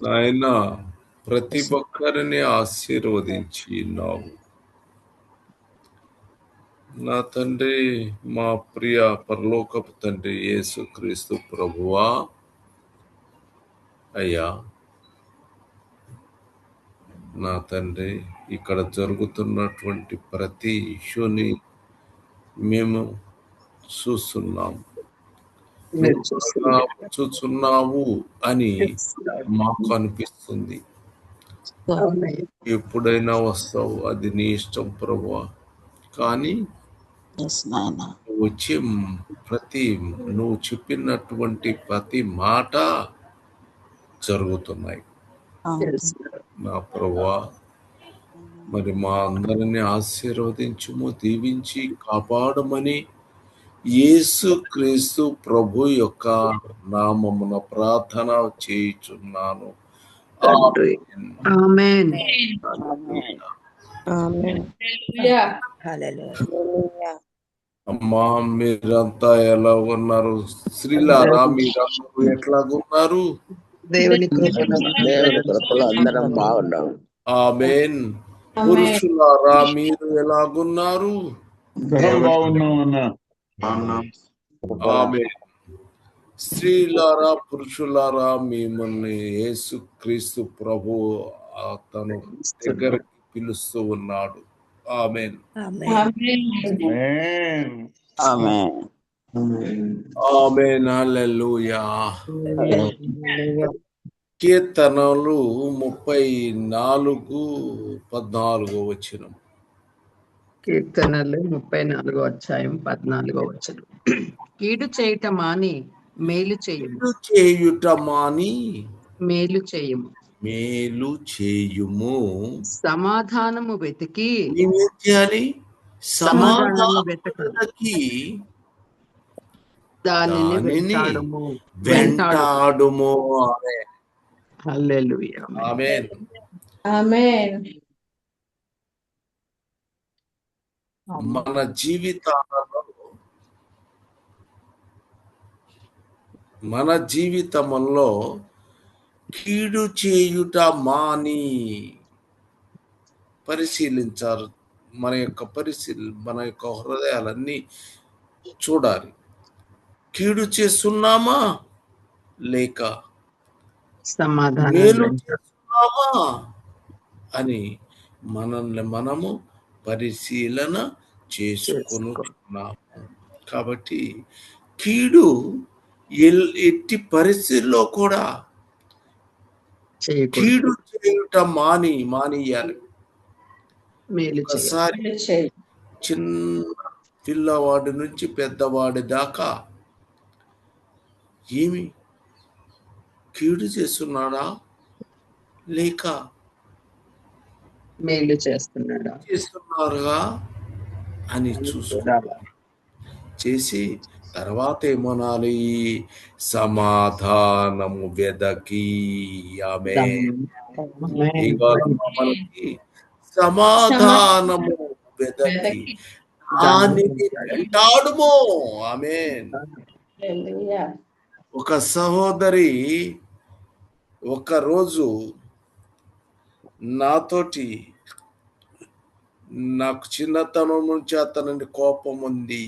నాయన ప్రతి ఒక్కరిని ఆశీర్వదించి ఉన్నావు నా తండ్రి. మా ప్రియ పరలోకపు తండ్రి యేసుక్రీస్తు ప్రభువా, అయ్యా నా తండ్రి, ఇక్కడ జరుగుతున్నటువంటి ప్రతి ఇష్యూని మేము చూస్తున్నాము, చూస్తున్నావు అని మాకు అనిపిస్తుంది. ఎప్పుడైనా వస్తావు, అది నీ ఇష్టం ప్రభువా. కానీ వచ్చే నువ్వు చెప్పినటువంటి ప్రతి మాట జరుగుతున్నాయి నా ప్రభువా. మరి మా అందరిని ఆశీర్వదించుము, దీవించి కాపాడమని యేసుక్రీస్తు ప్రభు యొక్క నామమున ప్రార్థన చేయుచున్నాను. ఆమేన్. అమ్మా, మీరంతా ఎలా ఉన్నారు? స్త్రీలారా మీరందరూ ఎట్లాగున్నారు? దేవుని కృపలో అందరం బాగున్నాం. ఆమేన్. పురుషులారా మీరు ఎలాగున్నారు? ఆమేన్. స్త్రీలారా పురుషులారా మిమ్మల్ని యేసుక్రీస్తు ప్రభు తను దగ్గరికి పిలుస్తూ ఉన్నాడు. ఆమేన్. ఆమేన్. హల్లెలూయా. కీర్తనలు 34:14 వచనం. కీర్తనలు 34:14. కీడు చేయుట మాని మేలు చేయుము. మేలు చేయుము. సమాధానము వెతికి ఏం చేయాలి? సమాధానము వెతకి దానిని వెంటాడుము. హల్లెలూయా. ఆమేన్. మన జీవితంలో కీడు చేయుట మాని పరిశీలించారు. మన యొక్క హృదయాలన్నీ చూడాలి. కీడు చేస్తున్నామా లేక మేలు చేస్తున్నామా అని మనల్ని మనము పరిశీలన చేసుకున్నాము. కాబట్టి కీడు ఎట్టి పరిస్థితుల్లో కూడా కీడు చేయుట మానియాలి. ఒకసారి చిన్న పిల్లవాడి నుంచి పెద్దవాడి దాకా ఏమి కీడు చేస్తున్నాడా లేక మేలు చేస్తున్నారా అని చేసి తర్వాత ఏమనాలి? సమాధానము వెదకి. మనకి సమాధానము వెదకి దానిని వెంటాడుము. ఆమేన్. ఒక సహోదరి ఒకరోజు నాతోటి, నాకు చిన్నతనం నుంచి అతని కోపం ఉంది,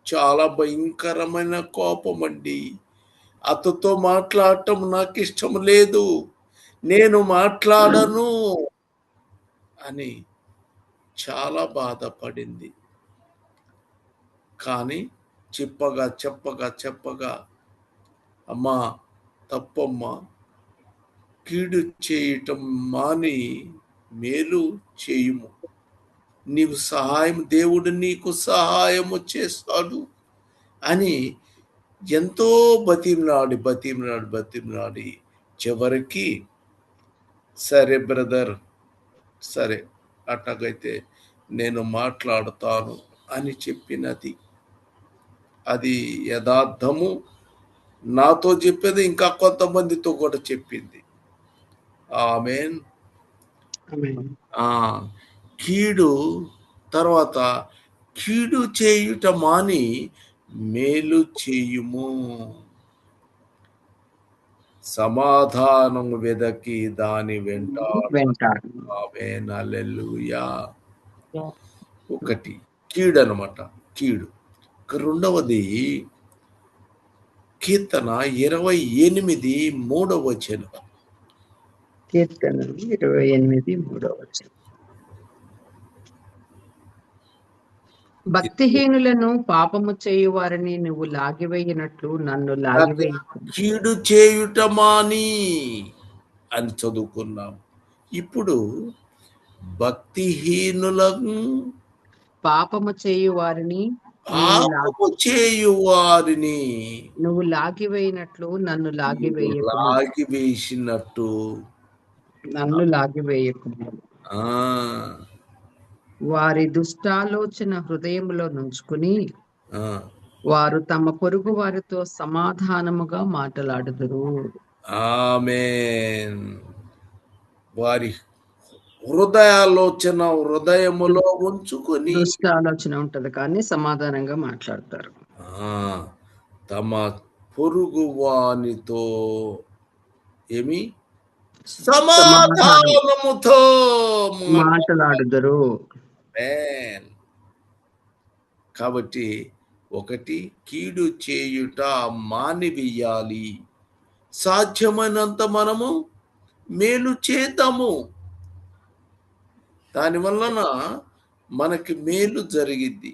చాలా భయంకరమైన కోపం అండి. అతతో మాట్లాడటం నాకు ఇష్టం లేదు, నేను మాట్లాడను అని చాలా బాధపడింది. కానీ చెప్పగా అమ్మా తప్పమ్మా, కీడు చేయటం మాని మేలు చేయుము. దేవుడు నీకు సహాయము చేస్తాడు అని ఎంతో బతిమలాడి చివరికి సరే బ్రదర్, సరే అట్లాగైతే నేను మాట్లాడతాను అని చెప్పినది. అది యథార్థము. నాతో చెప్పేది ఇంకా కొంతమందితో కూడా చెప్పింది. ఆమేన్. తర్వాత కీడు చేయుట మాని మేలు చేయుము. సమాధానము వెదకి దాని వెంటాడు. వెంటాడు. ఆమేన్, హల్లెలూయా. ఒకటి కీడు అనమాట, కీడు. రెండవది కీర్తన 28:3. కీర్తనలు 28:3. భక్తిహీనులను పాపము చేయు వారిని నువ్వు లాగివేయినట్లు నన్ను లాగివేయి. కీడు చేయుట మాని అని చదువుకున్నాం. ఇప్పుడు భక్తిహీనులను పాపము చేయు వారిని పాపము చేయు వారిని నువ్వు లాగివేయినట్లు నన్ను లాగివేయకు. లాగివేసినట్టు నన్ను లాగివేయకు. వారి దుష్టాలోచన హృదయంలో నుంచుకుని వారు తమ పొరుగు వారితో సమాధానముగా మాట్లాడుదురు. ఆమేన్. వారి హృదయములో ఉంచుకొని, దుష్టాలోచన ఉంటది కానీ సమాధానంగా మాట్లాడతారు. తమ పొరుగు వానితో ఏమి సమాధానముతో మాట్లాడుదురు. కాబట్టి ఒకటి కీడు చేయుట మానివేయాలి. సాధ్యమైనంత మనము మేలు చేద్దాము. దాని వలన మనకి మేలు జరిగిద్ది.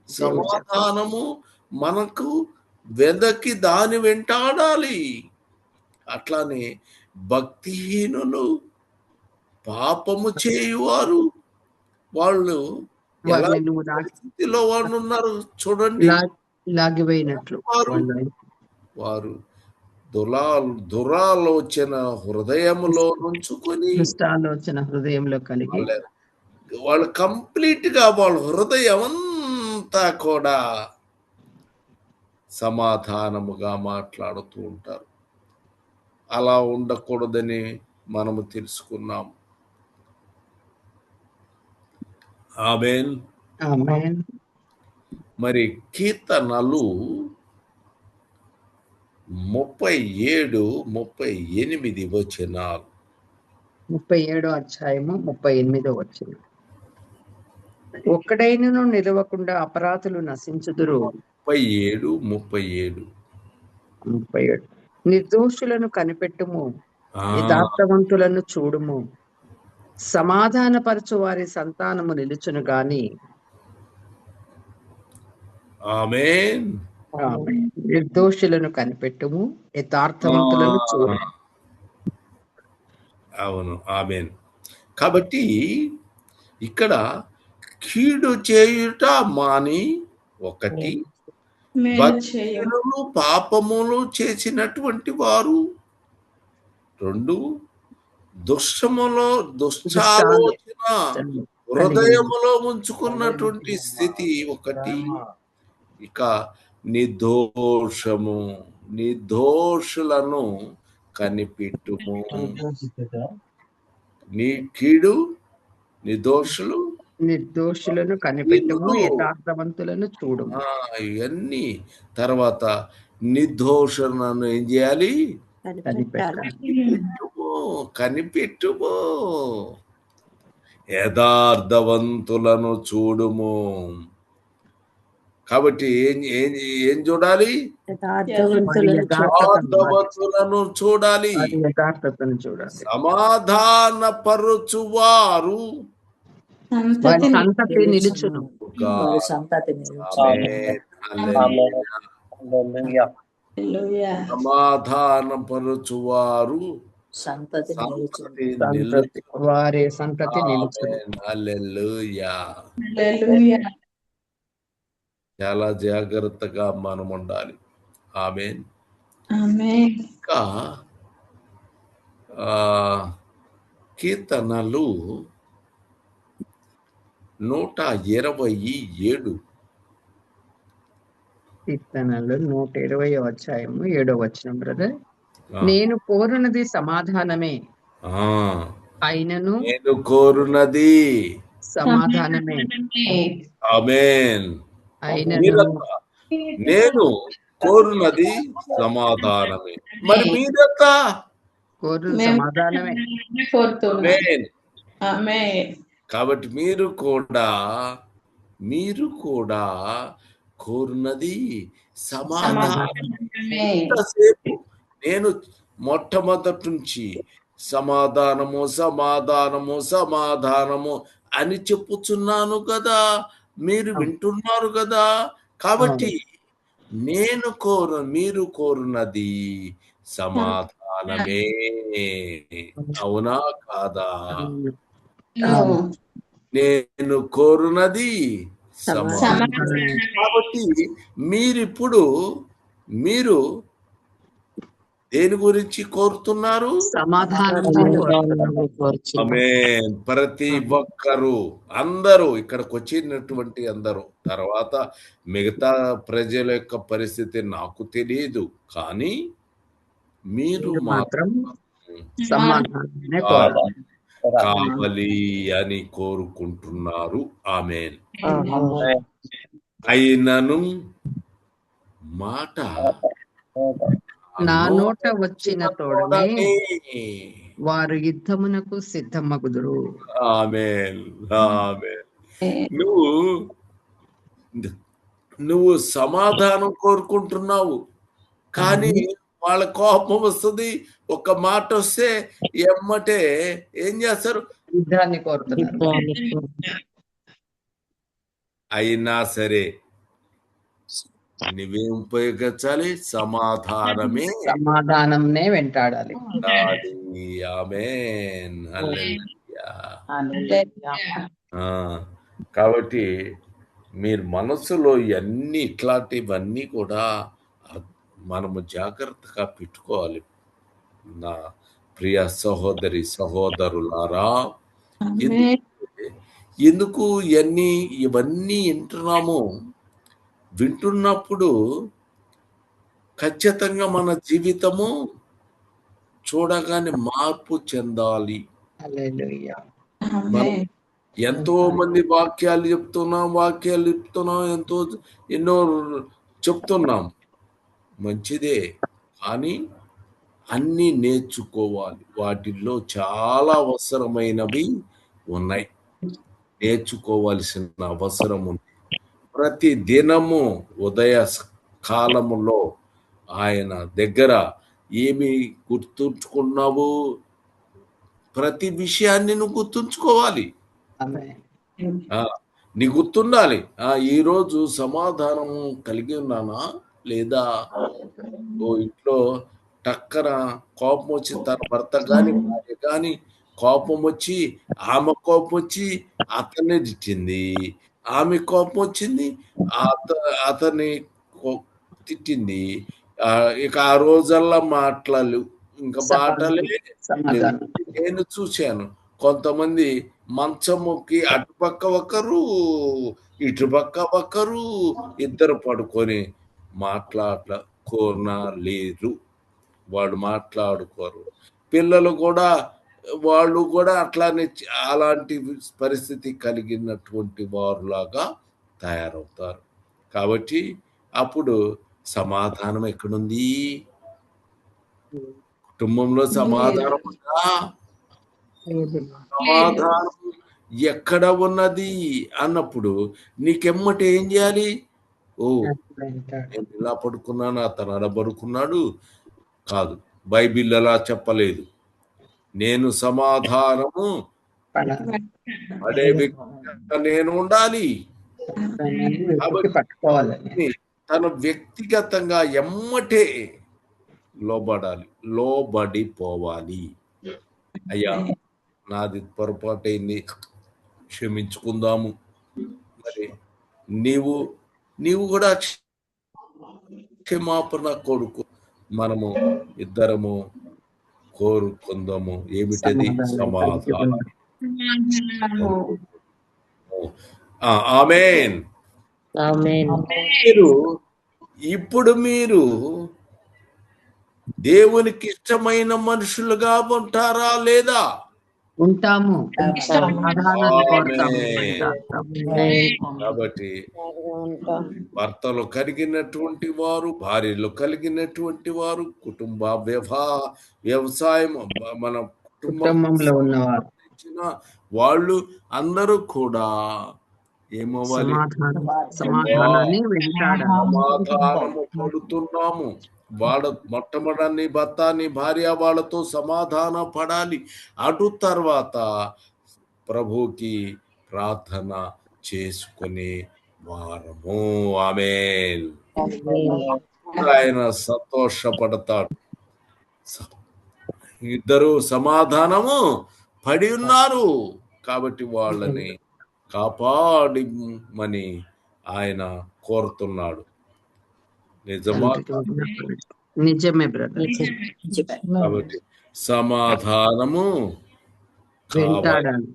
సమాధానము మనకు వెదకి దాని వెంటాడాలి. అట్లానే భక్తిహీనులు పాపము చేయువారు వాళ్ళు పరిస్థితిలో వాళ్ళు ఉన్నారు చూడండి. లాగివేయినట్లు వారు దురాలోచన హృదయములో నుంచుకొని, దుష్టాలోచన హృదయంలో కలిగి వాళ్ళు కంప్లీట్ గా వాళ్ళ హృదయం అంతా కూడా సమాధానముగా మాట్లాడుతూ ఉంటారు. అలా ఉండకూడదని మనము తెలుసుకున్నాం. ఆమేన్. మరి కీర్తనలు 37:38 వచనాలు. 37వ అధ్యాయము 38వ వచనం. ఒక్కడైనను నిలవకుండా అపరాధులు నశించుదురు. 37 నిర్దోషులను కనిపెట్టుము, యథార్థవంతులను చూడుము. సమాధానపరచు వారి సంతానము నిలుచును గాని. ఆమేన్. నిర్దోషులను కనిపెట్టుము, యథార్థవంతులను చూడు. అవును, ఆమేన్. కాబట్టి ఇక్కడ కీడు చేయుట మాని, ఒకటి భక్తులు పాపములు చేసినటువంటి వారు, రెండు దుష్టాలోచన హృదయములో ఉంచుకున్నటువంటి స్థితి ఒకటి, ఇక నిర్దోషులను కనిపెట్టుము. నీ కీడు నిర్దోషులను కనిపెట్టుము, యథార్థవంతులను చూడు. ఇవన్నీ తర్వాత నిర్దోషులను ఏం చేయాలి? కనిపెట్టుము, యథార్థవంతులను చూడుము. కాబట్టి ఏం చూడాలి? యథార్థవంతులను చూడాలి. సమాధానపరుచువారు సంతతి నిలుచును. సమాధానపరుచువారు వారి సంతతి నిలుచును. హల్లెలూయా. చాలా జాగ్రత్తగా మనం ఉండాలి. ఆమేన్. ఇంకా కీర్తనలు 127. కీర్తనలు 120వ అధ్యాయము 7వ వచనం. బ్రదర్, నేను కోరునది సమాధానమే, అయినను నేను కోరునది సమాధానమే. ఆమేన్. అయినను నేను కోరునది సమాధానమే. మరి మీరెంత? కోరు మేము సమాధానమే. కోరుతున్నాం. ఆమేన్. ఆమేన్. కాబట్టి మీరు కూడా కోరునది సమాధానం. సమాధానమే. ఇంతసేపు నేను మొట్టమొదటి నుంచి సమాధానము సమాధానము సమాధానము అని చెప్పుచున్నాను కదా, మీరు వింటున్నారు కదా. కాబట్టి మీరు కోరునది సమాధానమే. అవునా కాదా? అవును. నేను కోరునది సమాధానం. సమాధానం. కాబట్టి మీరు దేని గురించి కోరుతున్నారు? సమాధానం ఆమేన్. ప్రతి ఒక్కరు, అందరూ, ఇక్కడికి వచ్చినటువంటి అందరూ, తర్వాత మిగతా ప్రజల యొక్క పరిస్థితి నాకు తెలియదు, కానీ మీరు మాత్రం మాత్రం సమాధానమే కావాలి అని కోరుకుంటున్నారు. ఆమేన్. అయినను మాట నా నోట వచ్చిన తోడనే వారు యుద్ధమునకు సిద్ధమగుదురు. ఆమేన్. ఆమేన్. నువ్వు సమాధానం కోరుకుంటున్నావు, కానీ వాళ్ళ కోపం వస్తుంది. ఒక మాట వస్తే ఎమ్మటే ఏం చేస్తారు? యుద్ధాన్ని కోరుతున్నారు. అయినా సరే నువ్వేం ఉపయోగించాలి? సమాధానంనే వెంటాడాలి. ఆమేన్. హల్లెలూయా. కాబట్టి మీరు మనసులో ఇట్లాంటివన్నీ కూడా మనము జాగ్రత్తగా పెట్టుకోవాలి. నా ప్రియ సహోదరి సహోదరులారా, ఎందుకు ఇవన్నీ వింటున్నప్పుడు ఖచ్చితంగా మన జీవితము చూడగానే మార్పు చెందాలి. మనం ఎంతో మంది వాక్యాలు చెప్తున్నాం, ఎన్నో చెప్తున్నాం, మంచిదే, కానీ అన్నీ నేర్చుకోవాలి. వాటిల్లో చాలా అవసరమైనవి ఉన్నాయి, నేర్చుకోవాల్సిన అవసరం ఉంది. ప్రతి దినము ఉదయ కాలములో ఆయన దగ్గర ఏమి గుర్తుంచుకున్నావు? ప్రతి విషయాన్ని నువ్వు గుర్తుంచుకోవాలి. నీ గుర్తుండాలి. ఈరోజు సమాధానం కలిగి ఉన్నానా లేదా? ఇంట్లో టక్కన కోపం వచ్చి తన భర్త కానీ భార్య కానీ కోపం వచ్చి, ఆమె కోపం వచ్చి అతన్ని తిట్టింది, ఆమె కోపం వచ్చింది అతన్ని తిట్టింది. ఇక ఆ రోజల్లా మాటలు, ఇంకా మాటలే. నేను చూశాను కొంతమంది మంచముకి అటుపక్క ఒకరు ఇటుపక్క ఒకరు ఇద్దరు పడుకొని మాట్లాడుకోలేరు, వాళ్ళు మాట్లాడుకోరు. పిల్లలు కూడా వాళ్ళు కూడా అలాంటి పరిస్థితి కలిగినటువంటి వారులాగా తయారవుతారు. కాబట్టి అప్పుడు సమాధానం ఎక్కడుంది? కుటుంబంలో సమాధానం ఉందా? సమాధానం ఎక్కడ ఉన్నది అన్నప్పుడు నీకెమ్మటి ఏం చేయాలి? నేను ఇలా పడుకున్నాను, అతను అలా పడుకున్నాడు కాదు, బైబిల్ అలా చెప్పలేదు. నేను సమాధానము పడే వ్యక్తిగా నేను ఉండాలి. తను వ్యక్తిగతంగా ఎమ్మటే లోబడిపోవాలి. అయ్యా, నాది పొరపాటైంది, క్షమించుకుందాము. మరి నీవు కూడా క్షమాపణ కొడుకు. మనము ఇద్దరము కోరుకుందాము. ఏమిటది? సమాధానం. ఆమేన్. మీరు దేవునికి ఇష్టమైన మనుషులుగా ఉంటారా లేదా? ఉంటాము. సమాధానాన్ని కోరుతాము. ఆమేన్. కాబట్టి భర్తలు కలిగినటువంటి వారు, భార్యలు కలిగినటువంటి వారు, కుటుంబ వ్యవసాయం, మన కుటుంబంలో ఉన్నవారు వాళ్ళు అందరూ కూడా ఏమవ్వాలి? సమాధానాన్ని వెంటాడాలి. సమాధానము పడుతున్నాము. వాళ్ళ మొట్టమొదటి నీ భర్త నీ భార్య వాళ్ళతో సమాధాన పడాలి. అటు తర్వాత ప్రభుకి ప్రార్థన చేసుకునే వారము. ఆమేన్. ఆయన సంతోషపడతాడు. ఇద్దరు సమాధానము పడి ఉన్నారు కాబట్టి వాళ్ళని కాపాడిమని ఆయన కోరుతున్నాడు. నిజమా? నిజమే బ్రదర్. కాబట్టి సమాధానము వెంటాడాలి.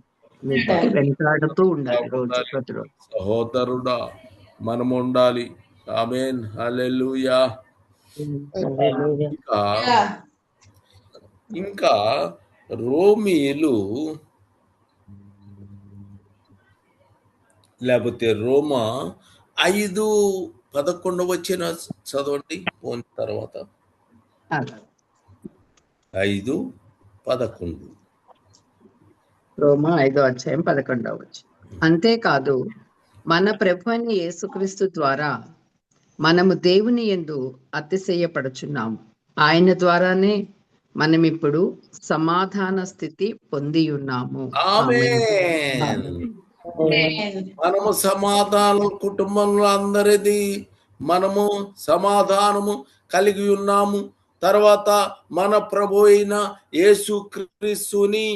వెంటాడుతూ ఉండాలి రోజు ప్రతిరోజు. సహోదరుడా మనం ఉండాలి. ఆమేన్. హల్లెలూయా. ఇంకా రోమీయులు లేకపోతే రోమా 5:11 వచ్చిన చదవండి పోయిన తర్వాత. 5:11 రోమా 5:11. అంతేకాదు మన ప్రభు అయిన యేసుక్రీస్తు ద్వారా మనము దేవుని యందు అతిశయపడుచున్నాము. ఆయన ద్వారానే మనం ఇప్పుడు సమాధాన స్థితి పొంది ఉన్నాము. ఆమేన్. మనము సమాధానం కుటుంబంలో అందరిది మనము సమాధానము కలిగి ఉన్నాము. తర్వాత మన ప్రభు అయిన యేసుక్రీస్తుని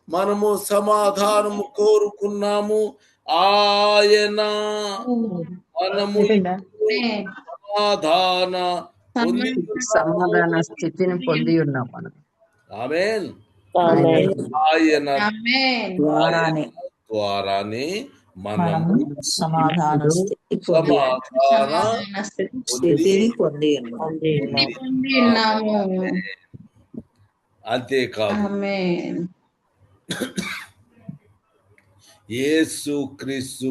మనము సమాధానము కోరుకున్నాము. ఆయన మనము సమాధాన స్థితిని పొంది ఉన్నాం మనం. ఆమేన్. ఆయన ద్వారానే మనము సమాధాన స్థితిని పొంది ఉన్నాము. అంతేకాదు యేసుక్రీస్తు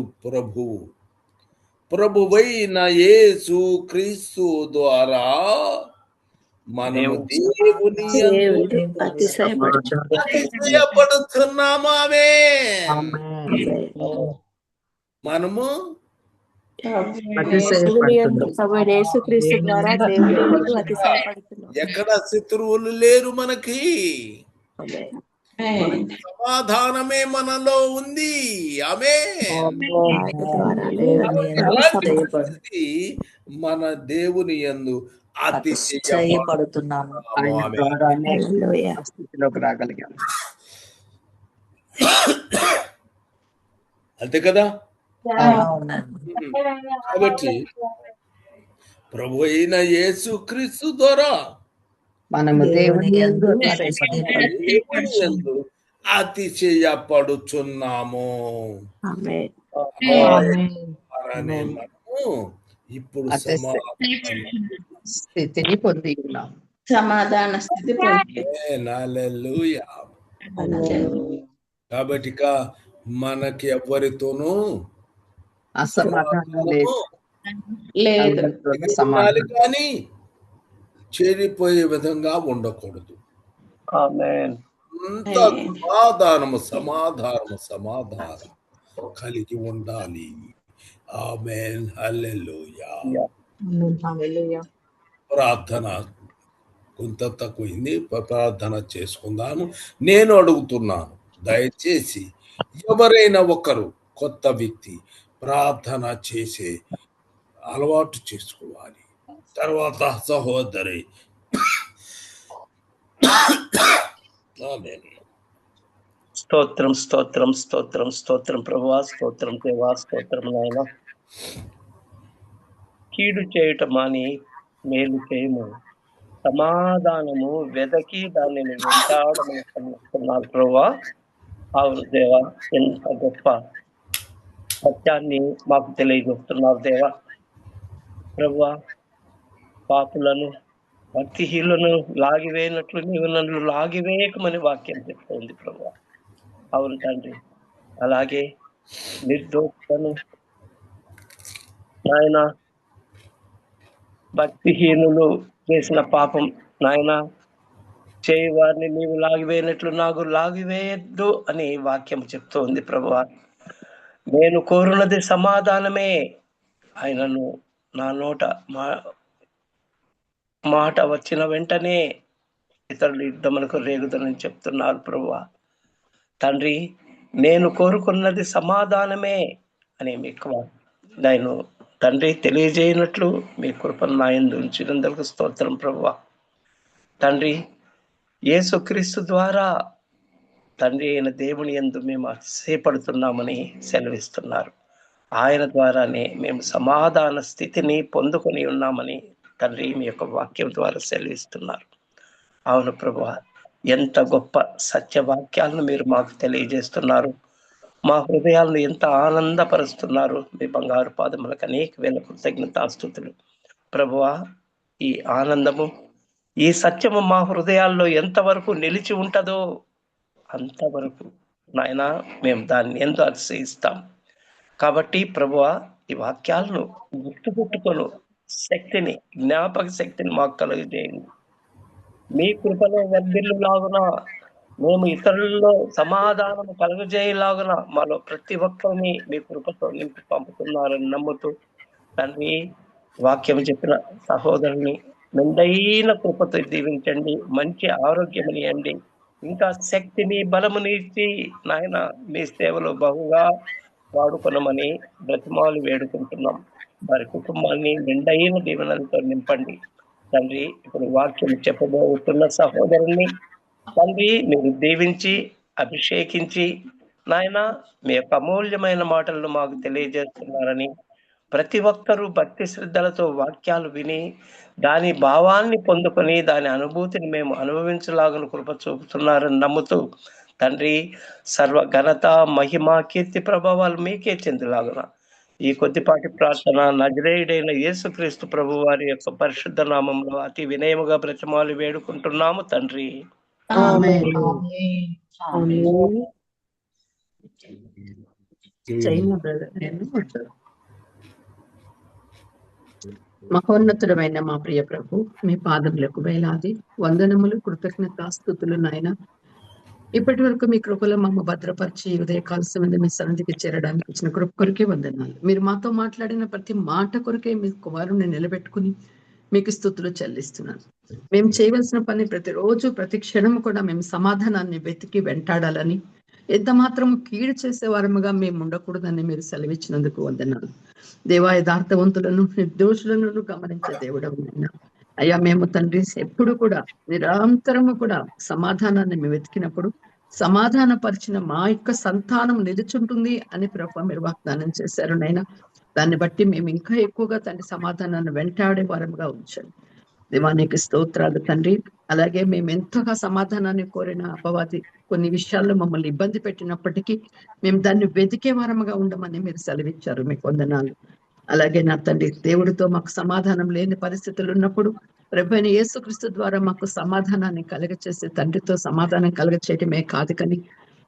ప్రభువైన యేసుక్రీస్తు ద్వారా మనము దేవుని యందు అతిశయపడుతున్నాము. మనము యేసుక్రీస్తు ద్వారా దేవుని యందు అతిశయపడుతున్నాము. ఎక్కడ శత్రువులు లేరు మనకి. సమాధానమే మనలో ఉంది. ఆమేన్. మన దేవుని యందు అతిశయపడుతున్నాము. స్థితిలోకి రాగలిగాం. అంతే కదా. కాబట్టి ప్రభు అయిన యేసుక్రీస్తు ద్వారా మనము దేవుని యందు అతిశయపడుచున్నాము. ఇప్పుడు స్థితిని పొంది ఉన్నాం. సమాధాన స్థితి పొంది. హల్లెలూయా. కాబట్టి మనకి ఎవరితోనూ అసమాధానం లేదు కానీ చేరిపోయే విధంగా ఉండకూడదు. సమాధానం కలిగి ఉండాలి. ఆమేన్. హల్లెలూయా. ప్రార్థన కొంత తక్కువైంది. ప్రార్థన చేసుకుందాము. నేను అడుగుతున్నాను, దయచేసి ఎవరైనా ఒకరు కొత్త వ్యక్తి ప్రార్థన చేసే అలవాటు చేసుకోవాలి. తర్వాత సహోదరి స్తోత్రం స్తోత్రం స్తోత్రం స్తోత్రం ప్రభువా, స్తోత్రం దేవా, స్తోత్రం నాయన. కీడు చేయటం మాని మేలు చేయము, సమాధానము వెదకి దానిని వెంటాడమని కనుస్తున్నారు ప్రభువా. అవును దేవా, ఎంత గొప్ప సత్యాన్ని మాకు తెలియజేస్తున్నారు దేవా. ప్రభువా, పాపులను భక్తిహీనులను లాగివేయనట్లు నీవు నన్ను లాగివేయకమని వాక్యం చెప్తోంది ప్రభువా. అవును తండ్రి. అలాగే నిర్దోషులను నాయన, భక్తిహీనులు చేసిన పాపం నాయన, చేయి వారిని నీవు లాగివేయనట్లు నాకు లాగివేయద్దు అని వాక్యం చెప్తోంది ప్రభువా. నేను కోరున్నది సమాధానమే, ఆయనను నా నోట మాట వచ్చిన వెంటనే ఇతరులు యుద్ధములకు రేగుదనని చెప్తున్నారు ప్రభువా. తండ్రి, నేను కోరుకున్నది సమాధానమే అని మీకు నేను తండ్రి తెలియజేయనట్లు మీ కృపను నా యందు ఉంచినందుకు స్తోత్రం ప్రభువా. తండ్రి, యేసుక్రీస్తు ద్వారా తండ్రి అయిన దేవుని యందు మేము అతిశయపడుతున్నామని సెలవిస్తున్నారు. ఆయన ద్వారానే మేము సమాధాన స్థితిని పొందుకొని ఉన్నామని తండ్రి మీ యొక్క వాక్యం ద్వారా సెలవిస్తున్నారు. అవును ప్రభువా, ఎంత గొప్ప సత్యవాక్యాలను మీరు మాకు తెలియజేస్తున్నారు. మా హృదయాలను ఎంత ఆనందపరుస్తున్నారు. మీ బంగారు పాదములకు అనేక వేల కృతజ్ఞతాస్తుతులు ప్రభువా. ఈ ఆనందము, ఈ సత్యము మా హృదయాల్లో ఎంతవరకు నిలిచి ఉంటుందో అంతవరకు నాయన మేము దాన్ని ఎంతో అతిశయిస్తాం. కాబట్టి ప్రభువా, ఈ వాక్యాలను గుర్తుపెట్టుకొను శక్తిని, జ్ఞాపక శక్తిని మాకు కలుగజేయండి. మీ కృపలో వర్ధిల్లులాగున, మేము ఇతరుల్లో సమాధానం కలుగజేయలాగున మాలో ప్రతి ఒక్కరిని మీ కృపతో నింపి పంపుతున్నారని నమ్ముతూ తండ్రి, వాక్యం చెప్పిన సహోదరుని మెండైన కృపతో దీవించండి, మంచి ఆరోగ్యం ఇవ్వండి, ఇంకా శక్తిని బలముని ఇచ్చి నాయన మీ సేవలో బహుగా వాడుకొనమని బ్రతిమాలు వేడుకుంటున్నాం. వారి కుటుంబాన్ని మెండైన దీవెనలతో నింపండి తండ్రి. ఇప్పుడు వాక్యం చెప్పబోతున్న సహోదరుని తండ్రి మీరు దీవించి అభిషేకించి నాయన మీ యొక్క అమూల్యమైన మాటలను మాకు తెలియజేస్తున్నారని, ప్రతి ఒక్కరూ భక్తి శ్రద్ధలతో వాక్యాలు విని దాని భావాన్ని పొందుకొని దాని అనుభూతిని మేము అనుభవించలాగను కృప చూపుతున్నారని నమ్ముతూ తండ్రి, సర్వ ఘనత, మహిమ, కీర్తి, ప్రభావాలు మీకే చెందులాగున ఈ కొద్దిపాటి ప్రార్థన నజరేయుడైన యేసుక్రీస్తు ప్రభు వారి యొక్క పరిశుద్ధ నామంలో అతి వినయముగా బ్రతిమాలు వేడుకుంటున్నాము తండ్రి. ఆమేన్. చేయను బ్రదర్, నేను మహోన్నతుడమైన మా ప్రియ ప్రభు, మీ పాదములకు వేలాది వందనములు, కృతజ్ఞతాస్తుతులు నాయన. ఇప్పటి వరకు మీ కృపలో మమ్మ భద్రపరిచి ఉదయకాల సమయంలో మీ సన్నిధికి చేరడానికి ఇచ్చిన కృప కొరకే వందనాలు. మీరు మాతో మాట్లాడిన ప్రతి మాట కొరకే మీ కుమారుని నిలబెట్టుకుని మీకు స్తుతులు చెల్లిస్తున్నాను. మేము చేయవలసిన పని ప్రతిరోజు ప్రతి క్షణం కూడా మేము సమాధానాన్ని వెతికి వెంటాడాలని, ఎంత మాత్రం కీడు చేసే వారముగా మేము ఉండకూడదని మీరు సెలవిచ్చినందుకు వందనాలు దేవా. యథార్థవంతులను నిర్దోషులను గమనించే దేవుడవునైనా అయ్యా, మేము తండ్రి ఎప్పుడు కూడా నిరంతరము కూడా సమాధానాన్ని మేము వెతికినప్పుడు సమాధానపరిచిన మా యొక్క సంతానం నిలుచుంటుంది అని ప్రభు మీరు వాగ్దానం చేశారు నైనా. దాన్ని బట్టి మేము ఇంకా ఎక్కువగా తండ్రి సమాధానాన్ని వెంటాడే వారముగా ఉంచండి దేవా. నీకు స్తోత్రాలు తండ్రి. అలాగే మేము ఎంతగా సమాధానాన్ని కోరిన అపవాది కొన్ని విషయాల్లో మమ్మల్ని ఇబ్బంది పెట్టినప్పటికీ మేము దాన్ని వెతికే వారముగా ఉండమని మీరు సెలవిచ్చారు, మీకు వందనాలు. అలాగే నా తండ్రి, దేవుడితో మాకు సమాధానం లేని పరిస్థితులు ఉన్నప్పుడు ప్రభువైన యేసుక్రీస్తు ద్వారా మాకు సమాధానాన్ని కలగచేసి తండ్రితో సమాధానం కలగచేయటమే కాదు కానీ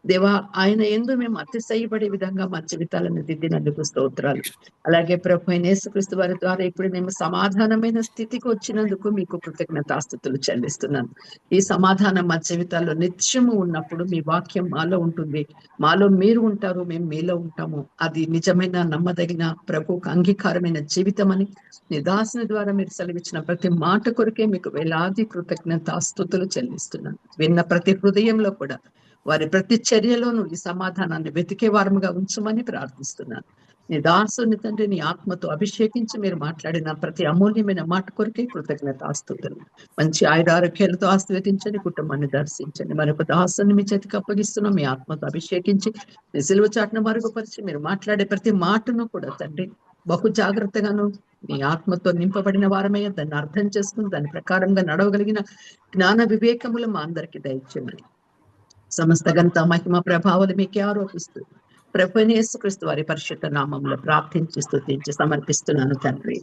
దేవా, ఆయన యందు మేము అతిశయపడే విధంగా మా జీవితాలను దిద్దినందుకు స్తోత్రాలు. అలాగే ప్రభువైన యేసుక్రీస్తు వారి ద్వారా ఇప్పుడు మేము సమాధానమైన స్థితికి వచ్చినందుకు మీకు కృతజ్ఞతాస్తుతులు చెల్లిస్తున్నాను. ఈ సమాధానం మా జీవితాల్లో నిత్యము ఉన్నప్పుడు మీ వాక్యం మాలో ఉంటుంది, మాలో మీరు ఉంటారు, మేము మీలో ఉంటాము. అది నిజమైన నమ్మదగిన ప్రభువుకు అంగీకారమైన జీవితం అని నీ దాసుని ద్వారా మీరు సెలవిచ్చిన ప్రతి మాట కొరకే మీకు వేలాది కృతజ్ఞతాస్తుతులు చెల్లిస్తున్నాను. విన్న ప్రతి హృదయంలో కూడా వారి ప్రతి చర్యలోనూ ఈ సమాధానాన్ని వెతికే వారముగా ఉంచమని ప్రార్థిస్తున్నాను. నీ దాసుని తండ్రి నీ ఆత్మతో అభిషేకించి మీరు మాట్లాడిన ప్రతి అమూల్యమైన మాట కొరకే కృతజ్ఞతాస్తుతులు. మంచి ఆయురారోగ్యాలతో ఆశీర్వదించండి, కుటుంబాన్ని దర్శించండి. మరొక దాసుని మీ చేతికి అప్పగిస్తున్నాం. మీ ఆత్మతో అభిషేకించి మీ సిలువ చాటును మరుగుపరిచి మీరు మాట్లాడే ప్రతి మాటను కూడా తండ్రి బహు జాగ్రత్తగాను మీ ఆత్మతో నింపబడిన వారమయ్యా దాన్ని అర్థం చేసుకుని దాని ప్రకారంగా నడవగలిగిన జ్ఞాన వివేకములు మా అందరికీ దయచేయండి. సమస్త ఘనత, మహిమ, ప్రభావాలు మీకే ఆరోపిస్తూ ప్రభువైన యేసుక్రీస్తు వారి పరిశుద్ధ నామంలో ప్రార్థించి స్తుతించి సమర్పిస్తున్నాను తండ్రి.